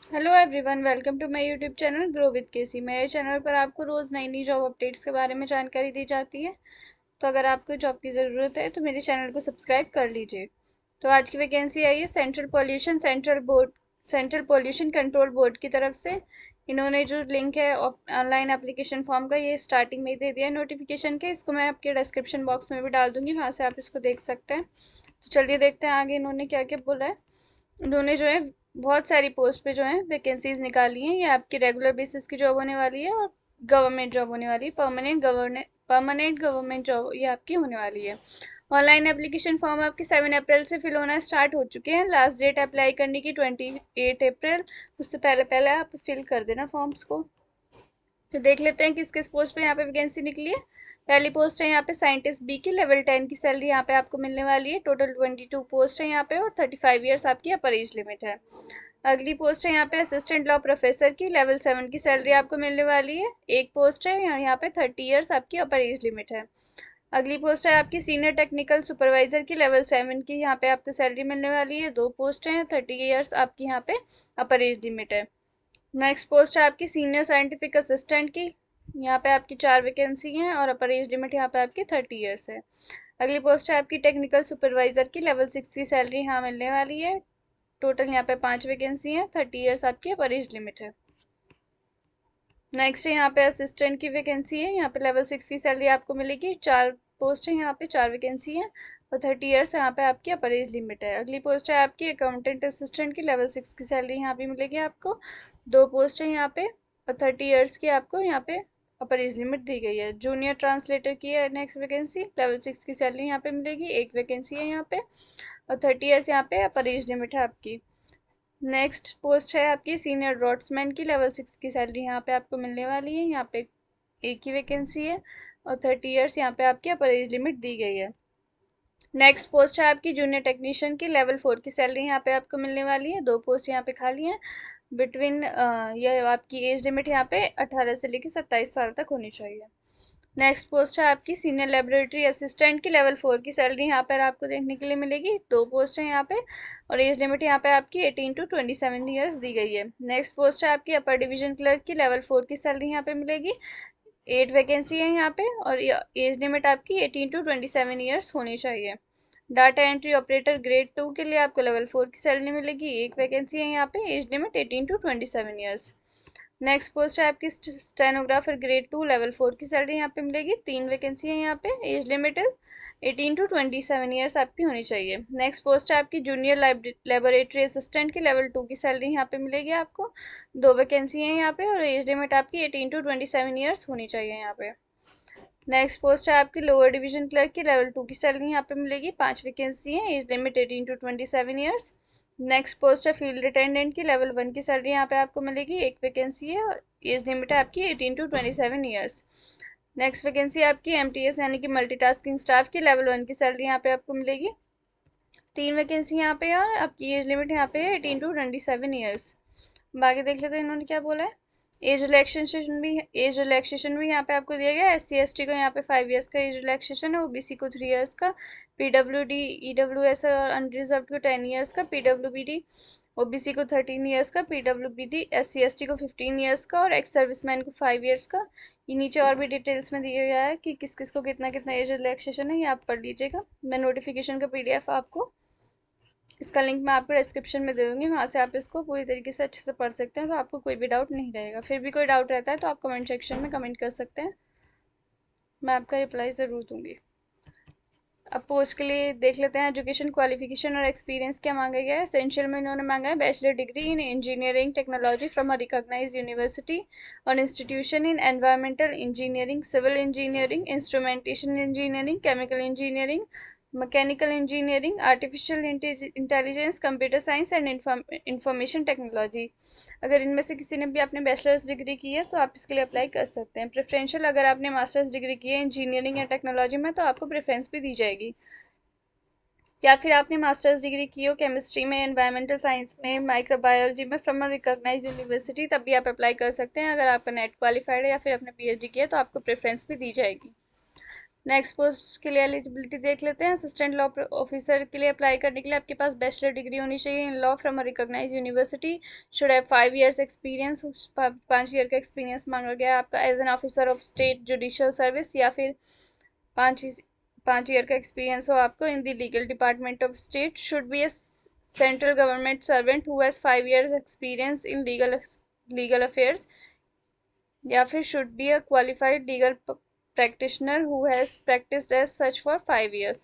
Hello everyone, welcome to my YouTube channel grow with KC. मेरे channel पर आपको रोज़ नई नई जॉब अपडेट्स के बारे में जानकारी दी जाती है। तो अगर आपको जॉब की ज़रूरत है तो मेरे चैनल को सब्सक्राइब कर लीजिए। तो आज की वैकेंसी आई है सेंट्रल पोल्यूशन कंट्रोल बोर्ड की तरफ से। इन्होंने जो लिंक है ऑनलाइन एप्लीकेशन फॉर्म का, ये स्टार्टिंग में ही दे दिया है नोटिफिकेशन के। इसको मैं आपके डिस्क्रिप्शन बॉक्स में भी डाल दूंगी, वहाँ से आप इसको देख सकते हैं। तो चलिए देखते हैं आगे इन्होंने क्या क्या बोला है। उन्होंने जो है बहुत सारी पोस्ट पे जो है वैकेंसीज निकाली हैं। ये आपकी रेगुलर बेसिस की जॉब होने वाली है और गवर्नमेंट जॉब होने वाली है। परमानेंट गवर्नमेंट जॉब ये आपकी होने वाली है। ऑनलाइन एप्लीकेशन फॉर्म आपके 7 अप्रैल से फिल होना स्टार्ट हो चुके हैं। लास्ट डेट अप्लाई करने की 28 अप्रैल। उससे पहले पहले आप फिल कर देना फॉर्म्स को। तो देख लेते हैं किस किस पोस्ट पे यहाँ पे वैकेंसी निकली है। पहली पोस्ट है यहाँ पे साइंटिस्ट बी की, लेवल 10 की सैलरी यहाँ पे आपको मिलने वाली है। टोटल 22 पोस्ट है यहाँ पे और 35 ईयर्स आपकी अपर एज लिमिट है। अगली पोस्ट है यहाँ पे असिस्टेंट लॉ प्रोफेसर की, लेवल 7 की सैलरी आपको मिलने वाली है। एक पोस्ट है यहाँ पे 30 ईयर्स आपकी अपर एज लिमिट है। अगली पोस्ट है आपकी सीनियर टेक्निकल सुपरवाइजर की, लेवल 7 की, यहाँ पे आपको सैलरी मिलने वाली है। दो पोस्ट हैं, 30 ईयर्स आपकी यहाँ पे अपर एज लिमिट है। नेक्स्ट पोस्ट है आपकी सीनियर साइंटिफिक असिस्टेंट की। यहाँ पे आपकी 4 वैकेंसी हैं और अपर एज लिमिट यहाँ पे आपकी 30 ईयर्स है। अगली पोस्ट है आपकी टेक्निकल सुपरवाइजर की, लेवल 6 की सैलरी यहाँ मिलने वाली है। टोटल यहाँ पे 5 वैकेंसी हैं, 30 ईयर्स आपकी अपर एज लिमिट है। नेक्स्ट है यहाँ पे असिस्टेंट की वैकेंसी है। यहाँ पे लेवल 6 की सैलरी आपको मिलेगी। 4 पोस्ट है, यहाँ पे 4 वैकेंसी है और 30 ईयर्स यहाँ पे आपकी अपर एज लिमिट है। अगली पोस्ट है आपकी अकाउंटेंट असिस्टेंट की, लेवल 6 की सैलरी यहाँ पे मिलेगी आपको। 2 पोस्ट है यहाँ पे और 30 ईयर्स की आपको यहाँ पे अपर एज लिमिट दी गई है। जूनियर ट्रांसलेटर की है नेक्स्ट वैकेंसी, लेवल 6 की सैलरी यहाँ पे मिलेगी। 1 वैकेंसी है यहाँ पे और 30 ईयर्स यहाँ पे अपर एज लिमिट है आपकी। नेक्स्ट पोस्ट है आपकी सीनियर ड्रॉट्समैन की, लेवल 6 की सैलरी यहाँ पे आपको मिलने वाली है। यहाँ पे एक ही वैकेंसी है और 30 ईयर्स यहाँ पे आपकी अपर एज लिमिट दी गई है। नेक्स्ट पोस्ट है आपकी जूनियर टेक्नीशियन की, लेवल 4 की सैलरी यहाँ पे आपको मिलने वाली है। 2 पोस्ट यहाँ पे खाली हैं। बिटवीन ये आपकी एज लिमिट यहाँ पे 18 से लेकर 27 साल तक होनी चाहिए। नेक्स्ट पोस्ट है आपकी सीनियर लेबोरेटरी असिस्टेंट की, लेवल 4 की सैलरी यहाँ पर आपको देखने के लिए मिलेगी। 2 पोस्ट है यहाँ पे और एज लिमिट यहाँ पे आपकी 18 to 27 ईयर्स दी गई है। नेक्स्ट पोस्ट है आपकी अपर डिवीजन क्लर्क की, लेवल 4 की सैलरी यहाँ पे मिलेगी। 8 वैकेंसी है यहाँ पे और एज लिमिट आपकी 18 to 27 ईयर्स होनी चाहिए। डाटा एंट्री ऑपरेटर ग्रेड 2 के लिए आपको लेवल 4 की सैलरी मिलेगी। 1 वैकेंसी है यहाँ पे, age limit 18 to 27 years. Next post है आपकी स्टेनोग्राफर ग्रेड 2, लेवल 4 की सैलरी यहाँ पे मिलेगी। 3 वैकेंसी है यहाँ पे, age limit is 18 to 27 years आपकी होनी चाहिए। नेक्स्ट पोस्ट है आपकी जूनियर लेबोरेटरी असिस्टेंट की, लेवल 2 की सैलरी यहाँ पे मिलेगी आपको। 2 वैकेंसी है यहाँ पे और एज लिमिट आपकी 18 to 27 ईयर्स होनी चाहिए यहाँ पे। नेक्स्ट पोस्ट है आपकी लोअर डिवीजन क्लर्क की, लेवल 2 की सैलरी यहाँ पे मिलेगी। 5 वैकेंसी है, age limit 18 to 27 years. Next post है फील्ड अटेंडेंट की, लेवल 1 की सैलरी यहाँ पे आपको मिलेगी। 1 वैकेंसी है और एज लिमिट है आपकी 18 to 27 ईयर्स। नेक्स्ट वैकेंसी आपकी एमटीएस यानी कि मल्टीटास्किंग स्टाफ की, लेवल 1 की सैलरी यहाँ पे आपको मिलेगी। 3 वैकेंसी यहाँ पे है और आपकी एज लिमिट यहाँ पे है 18 to 27 ईयर्स। बाकी देख लेते हैं इन्होंने क्या बोला है। एज रिलैक्सेशन भी यहाँ पे आपको दिया गया है। SC ST को यहाँ पे 5 ईयर्स का एज रिलैक्सेशन है, OBC को 3 ईयर्स का, PWD EWS और अनरिजर्व को 10 ईयर्स का, PWBD OBC को 13 ईयर्स का, PWBD SC ST को 15 ईयर्स का और एक्स सर्विसमैन को 5 ईयर्स का। ये नीचे और भी डिटेल्स में दिया गया है कि किस किस को कितना कितना एज रिलैक्सेशन है, ये आप पढ़ लीजिएगा। मैं नोटिफिकेशन का PDF आपको, इसका लिंक मैं आपको डिस्क्रिप्शन में दे दूँगी, वहाँ से आप इसको पूरी तरीके से अच्छे से पढ़ सकते हैं। तो आपको कोई भी डाउट नहीं रहेगा। फिर भी कोई डाउट रहता है तो आप कमेंट सेक्शन में कमेंट कर सकते हैं, मैं आपका रिप्लाई ज़रूर दूँगी। अब पोस्ट के लिए देख लेते हैं एजुकेशन क्वालिफिकेशन और एक्सपीरियंस क्या मांगा गया है। एसेंशियल में इन्होंने मांगा है bachelor degree in engineering technology from a recognised university और institution in environmental engineering, civil engineering, instrumentation engineering, chemical engineering, mechanical engineering, artificial intelligence, computer science and information technology. अगर इनमें से किसी ने भी आपने बैचलर्स डिग्री की है तो आप इसके लिए अप्लाई कर सकते हैं। प्रेफरेंशियल अगर आपने मास्टर्स डिग्री की है इंजीनियरिंग या टेक्नोलॉजी में तो आपको प्रेफरेंस भी दी जाएगी। या फिर आपने मास्टर्स डिग्री की हो केमिस्ट्री में, एनवायरमेंटल साइंस में, माइक्रोबायोलॉजी में फ्रॉम अ रिकॉग्नाइज्ड यूनिवर्सिटी, तब भी आप अप्लाई कर सकते हैं। अगर आपका नेट क्वालिफाइड है या फिर आपने PhD किया है तो आपको प्रेफरेंस भी दी जाएगी। नेक्स्ट पोस्ट के लिए एलिजिबिलिटी देख लेते हैं। असिस्टेंट लॉ ऑफिसर के लिए अप्लाई करने के लिए आपके पास बैचलर डिग्री होनी चाहिए in law from a recognised university, should have 5 years experience, 5 year का एक्सपीरियंस मांगा गया है आपका as an officer of state judicial service, या फिर 5 year का एक्सपीरियंस हो आपको in the legal department of state, should be a central government servant who has 5 years experience in legal affairs, या फिर should be a qualified legal practitioner who has practiced as such for 5 years।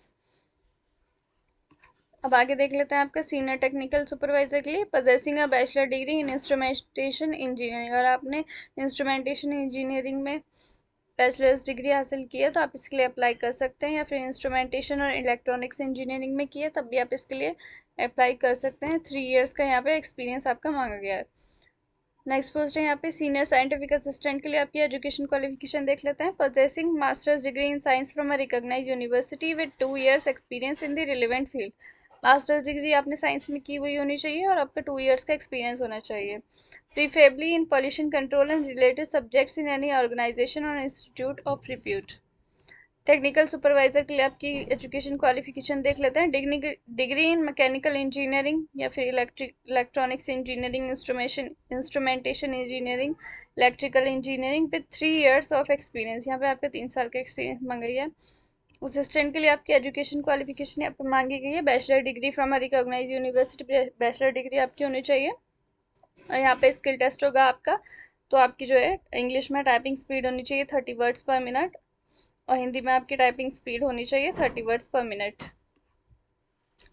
अब आगे देख लेते हैं आपका senior technical supervisor के लिए possessing a bachelor degree in instrumentation engineering. अगर आपने इंस्ट्रूमेंटेशन इंजीनियरिंग में बैचलर्स डिग्री हासिल की है तो आप इसके लिए अप्लाई कर सकते हैं, या फिर इंस्ट्रूमेंटेशन और इलेक्ट्रॉनिक्स इंजीनियरिंग में की है तब भी आप इसके लिए अप्लाई कर सकते हैं। 3 years का यहाँ पे एक्सपीरियंस आपका मांगा गया है। नेक्स्ट पोस्ट है यहाँ पे सीनियर साइंटिफिक असिस्टेंट के लिए आपकी एजुकेशन क्वालिफिकेशन देख लेते हैं। Possessing masters degree in science from a recognised university with 2 years experience in the relevant field. Masters degree आपने साइंस में की हुई होनी चाहिए और आपका 2 years का एक्सपीरियंस होना चाहिए। Preferably in pollution control and related subjects in any organisation और institute of repute. Technical supervisor के लिए आपकी एजुकेशन क्वालिफिकेशन देख लेते हैं। डिग्री इन मैकेनिकल इंजीनियरिंग या फिर electronics engineering, instrumentation engineering, electrical engineering with 3 years of experience. यहाँ पे आपका 3 साल का एक्सपीरियंस मांगा गया है। असिस्टेंट के लिए आपकी एजुकेशन क्वालिफिकेशन यहाँ पर मांगी गई है bachelor degree from a recognised university, bachelor degree आपकी होनी चाहिए। और यहाँ पे स्किल टेस्ट होगा आपका, तो आपकी जो है इंग्लिश में टाइपिंग स्पीड होनी चाहिए 30 words per minute, और हिंदी में आपकी टाइपिंग स्पीड होनी चाहिए 30 words per minute।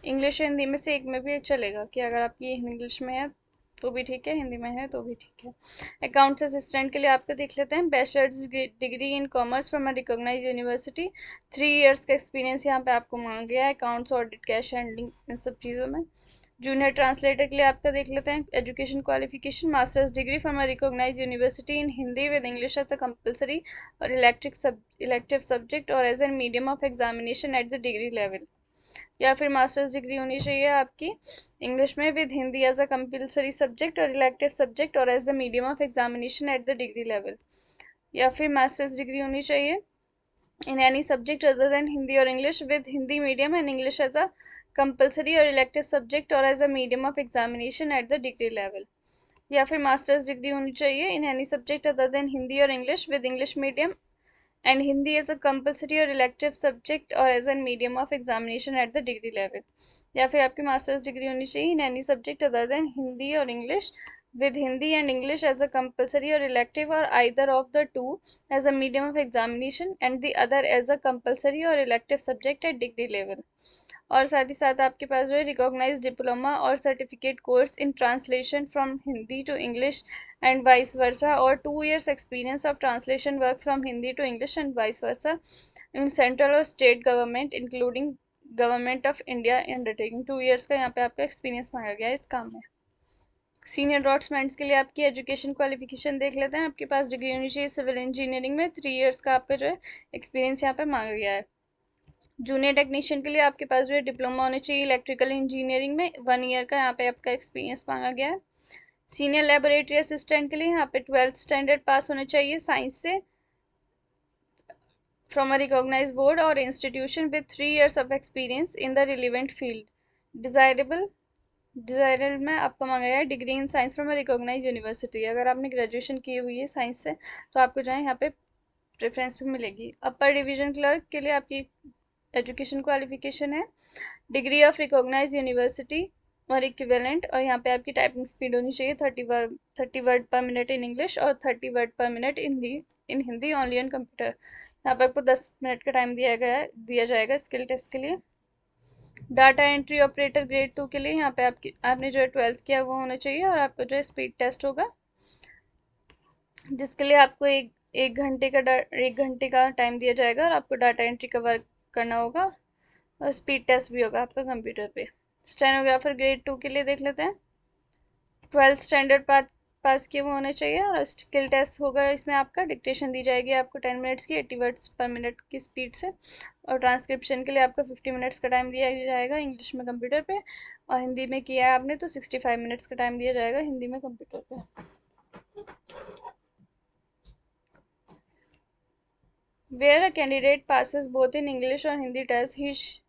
English Hindi में से एक में भी चलेगा कि अगर आपकी इंग्लिश में है तो भी ठीक है, हिंदी में है तो भी ठीक है। अकाउंट्स असिस्टेंट के लिए आपका देख लेते हैं। Bachelors degree in commerce from a recognised university, 3 years का एक्सपीरियंस यहाँ पे आपको मांगा गया है अकाउंट्स, ऑडिट, कैश हैंडलिंग, इन सब चीज़ों में। जूनियर ट्रांसलेटर के लिए आपका देख लेते हैं education qualification. Masters degree from a recognised university in Hindi with English as a compulsory और इलेक्टिव सब्जेक्ट और as an medium of examination at the degree level, या फिर मास्टर्स डिग्री होनी चाहिए आपकी इंग्लिश में with Hindi as a compulsory subject और elective subject और as the medium of examination at the degree level, या फिर मास्टर्स डिग्री होनी चाहिए in any subject other than Hindi or English with Hindi medium and English as a compulsory or elective subject or as a medium of examination at the degree level, या फिर masters degree होनी चाहिए in any subject other than Hindi or English with English medium and Hindi as a compulsory or elective subject or as a medium of examination at the degree level, या फिर आपकी masters degree होनी चाहिए in any subject other than Hindi or English with Hindi and English as a compulsory or elective or either of the two as a medium of examination and the other as a compulsory or elective subject at degree level। और साथ ही साथ आपके पास जो है recognise diploma और certificate course in translation from Hindi to English and vice versa, और 2 years experience of translation work from Hindi to English and vice versa in central और state government including government of India undertaking. 2 years का यहाँ पे आपका experience मांगा गया है इस काम में। सीनियर ड्रॉट्समैन के लिए आपकी एजुकेशन क्वालिफिकेशन देख लेते हैं। आपके पास डिग्री होनी चाहिए सिविल इंजीनियरिंग में, 3 years का आपका जो है एक्सपीरियंस यहाँ पे मांगा गया है। जूनियर टेक्नीशियन के लिए आपके पास जो है डिप्लोमा होना चाहिए इलेक्ट्रिकल इंजीनियरिंग में, 1 year का यहाँ पे आपका एक्सपीरियंस मांगा गया है। सीनियर लेबोरेटरी असिस्टेंट के लिए यहाँ पे 12th स्टैंडर्ड पास होना चाहिए साइंस से फ्रॉम अ रिकॉग्नाइज बोर्ड और institution with 3 years of experience in the relevant field. Desirable में आपको मांगा गया है degree in science from a recognize university. अगर आपने ग्रेजुएशन की हुई है साइंस से तो आपको जो है यहाँ पे प्रेफरेंस भी मिलेगी। अपर डिवीजन क्लर्क के लिए आपकी एजुकेशन क्वालिफिकेशन है डिग्री ऑफ रिकॉग्नाइज यूनिवर्सिटी और इक्विवेलेंट, और यहाँ पे आपकी टाइपिंग स्पीड होनी चाहिए 30 word per minute in English और 30 word per minute in Hindi only on computer. यहाँ पर आपको 10 मिनट का टाइम दिया जाएगा स्किल टेस्ट के लिए। डाटा एंट्री ऑपरेटर ग्रेड 2 के लिए यहाँ पे आपने जो है 12th किया वो होना चाहिए, और आपको जो है स्पीड टेस्ट होगा जिसके लिए आपको एक घंटे का टाइम दिया जाएगा और आपको डाटा एंट्री का वर्क करना होगा, और स्पीड टेस्ट भी होगा आपका कंप्यूटर पे। स्टेनोग्राफर ग्रेड 2 के लिए देख लेते हैं। 12th स्टैंडर्ड पास किए वो होना चाहिए, और स्किल टेस्ट होगा इसमें आपका डिक्टेशन दी जाएगी आपको 10 मिनट्स की 80 words per minute की स्पीड से, और ट्रांसक्रिप्शन के लिए आपको 50 मिनट्स का टाइम दिया जाएगा इंग्लिश में कंप्यूटर पे, और हिंदी में किया है आपने तो 65 मिनट्स का टाइम दिया जाएगा हिंदी में कंप्यूटर पे। Where a candidate passes both in English or Hindi tests,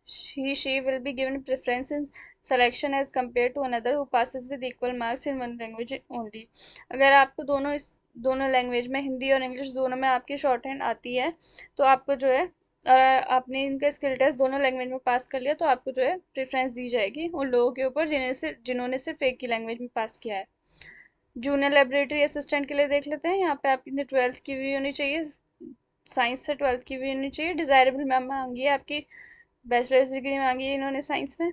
she will be given preference in selection as compared to another who passes with equal marks in one language only. अगर आपको दोनों language में, हिंदी और English दोनों में आपकी short hand आती है, तो आपको जो है, और आपने इनका स्किल टेस्ट दोनों लैंग्वेज में पास कर लिया, तो आपको जो है प्रेफरेंस दी जाएगी उन लोगों के ऊपर जिन्होंने सिर्फ एक ही लैंग्वेज में पास किया है। जूनियर लेबोरेटरी असिस्टेंट के लिए देख लेते हैं। यहाँ पे आपकी 12th की हुई होनी चाहिए, साइंस से 12th की हुई होनी चाहिए। डिज़ायरेबल मैम मांगी है आपकी, बैचलर्स डिग्री मांगी है इन्होंने साइंस में।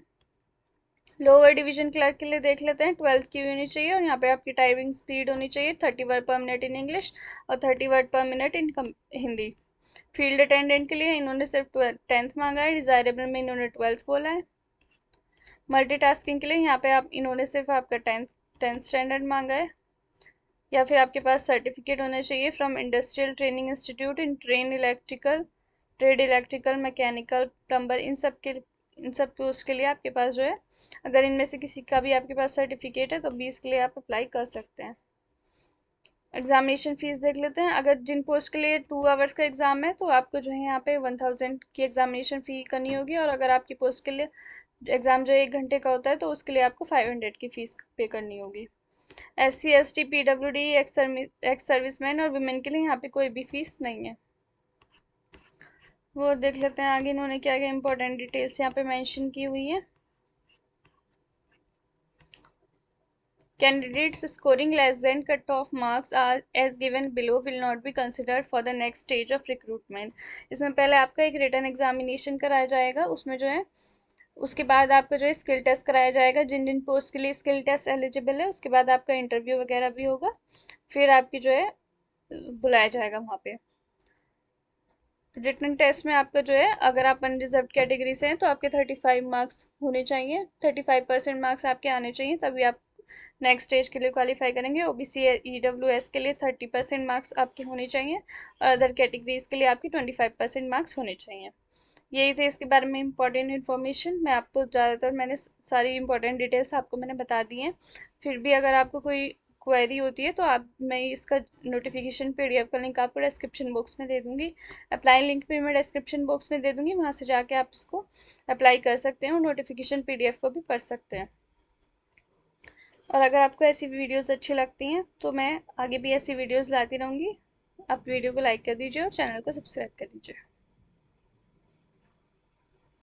लोअर डिवीजन क्लर्क के लिए देख लेते हैं, 12th की हुई होनी चाहिए, और यहाँ पे आपकी टाइपिंग स्पीड होनी चाहिए 30 वर्ड पर मिनट इन इंग्लिश और 30 वर्ड पर minute in Hindi. Field attendant के लिए इन्होंने सिर्फ 10th मांगा है, डिज़ायरेबल में इन्होंने 12th बोला है। मल्टीटास्किंग के लिए यहाँ पे इन्होंने सिर्फ आपका 10th स्टैंडर्ड मांगा है, या फिर आपके पास सर्टिफिकेट होना चाहिए from industrial training institute in trade electrical mechanical plumber, इन सब कोर्स के लिए आपके पास जो है, अगर इनमें से किसी का भी आपके पास सर्टिफिकेट है तो 20 के लिए आप अप्लाई कर सकते हैं। एग्जामिनेशन फीस देख लेते हैं। अगर जिन पोस्ट के लिए 2 आवर्स का एग्ज़ाम है तो आपको जो है यहाँ पे 1000 की एग्जामिनेशन फ़ी करनी होगी, और अगर आपकी पोस्ट के लिए एग्ज़ाम जो 1 घंटे का होता है तो उसके लिए आपको 500 की फ़ीस पे करनी होगी। SC ST PWD ex serviceman और वुमेन के लिए यहाँ पे कोई भी फीस नहीं है। वो देख लेते हैं आगे इन्होंने क्या क्या इंपॉर्टेंट डिटेल्स यहाँ पे मेंशन की हुई है। Candidates scoring less than cut-off marks are as given below will not be considered for the next stage of recruitment। इसमें पहले आपका एक रिटन एग्जामिनेशन कराया जाएगा, उसमें जो है उसके बाद आपका जो है स्किल टेस्ट कराया जाएगा, जिन जिन पोस्ट के लिए स्किल टेस्ट एलिजिबल है उसके बाद आपका इंटरव्यू वगैरह भी होगा, फिर आपकी जो है बुलाया जाएगा वहाँ पे। रिटन टेस्ट में आपका जो है, अगर आप अनरिजर्व कैटेगरी से हैं तो आपके 35 मार्क्स होने चाहिए, 35% मार्क्स आपके आने चाहिए, तभी आप नेक्स्ट स्टेज के लिए क्वालिफाई करेंगे। OBC EWS के लिए 30% मार्क्स आपके होने चाहिए, और अदर कैटेगरीज के लिए आपके 25% मार्क्स होने चाहिए। यही थे इसके बारे में इंपॉर्टेंट इन्फॉर्मेशन। मैं आपको ज़्यादातर मैंने सारी इंपॉर्टेंट डिटेल्स आपको मैंने बता दी हैं। फिर भी अगर आपको कोई क्वेरी होती है तो मैं इसका नोटिफिकेशन PDF का लिंक आपको डिस्क्रिप्शन बॉक्स में दे दूँगी। अप्लाई लिंक भी मैं डिस्क्रिप्शन बॉक्स में दे दूँगी, वहाँ से जाके आप इसको अप्लाई कर सकते हैं और नोटिफिकेशन PDF को भी पढ़ सकते हैं। और अगर आपको ऐसी वीडियोस अच्छी लगती हैं तो मैं आगे भी ऐसी वीडियोस लाती रहूँगी। आप वीडियो को लाइक कर दीजिए और चैनल को सब्सक्राइब कर दीजिए।